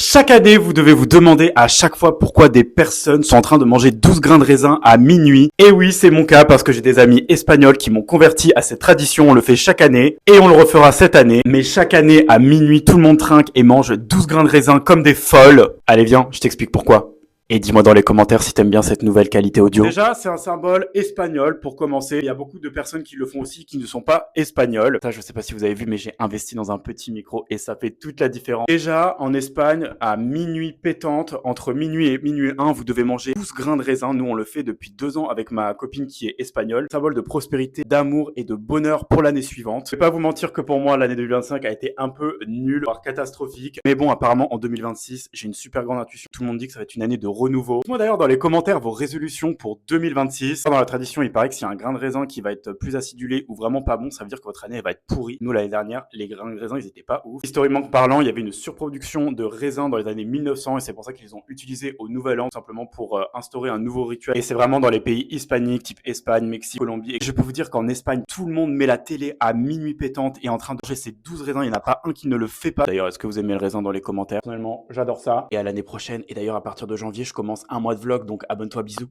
Chaque année, vous devez vous demander à chaque fois pourquoi des personnes sont en train de manger 12 grains de raisin à minuit. Et oui, c'est mon cas parce que j'ai des amis espagnols qui m'ont converti à cette tradition. On le fait chaque année et on le refera cette année. Mais chaque année, à minuit, tout le monde trinque et mange 12 grains de raisin comme des folles. Allez, viens, je t'explique pourquoi. Et dis-moi dans les commentaires si t'aimes bien cette nouvelle qualité audio. Déjà, c'est un symbole espagnol pour commencer. Il y a beaucoup de personnes qui le font aussi qui ne sont pas espagnols. Ça, je sais pas si vous avez vu, mais j'ai investi dans un petit micro et ça fait toute la différence. Déjà, en Espagne, à minuit pétante, entre minuit et minuit 1, vous devez manger 12 grains de raisin. Nous, on le fait depuis 2 ans avec ma copine qui est espagnole. Symbole de prospérité, d'amour et de bonheur pour l'année suivante. Je vais pas vous mentir que pour moi, l'année 2025 a été un peu nulle, voire catastrophique. Mais bon, apparemment, en 2026, j'ai une super grande intuition. Tout le monde dit que ça va être une année de renouveau. Dites-moi d'ailleurs dans les commentaires vos résolutions pour 2026. Dans la tradition, il paraît que s'il y a un grain de raisin qui va être plus acidulé ou vraiment pas bon, ça veut dire que votre année elle va être pourrie. Nous, l'année dernière, les grains de raisin, ils étaient pas ouf. Historiquement parlant, il y avait une surproduction de raisins dans les années 1900 et c'est pour ça qu'ils les ont utilisés au Nouvel An, simplement pour instaurer un nouveau rituel. Et c'est vraiment dans les pays hispaniques, type Espagne, Mexique, Colombie. Et je peux vous dire qu'en Espagne, tout le monde met la télé à minuit pétante et en train de manger ces 12 raisins. Il n'y en a pas un qui ne le fait pas. D'ailleurs, est-ce que vous aimez le raisin dans les commentaires? Personnellement, j'adore ça. Et à l'année prochaine. Et d'ailleurs, à partir de janvier, je commence un mois de vlog, donc abonne-toi, bisous.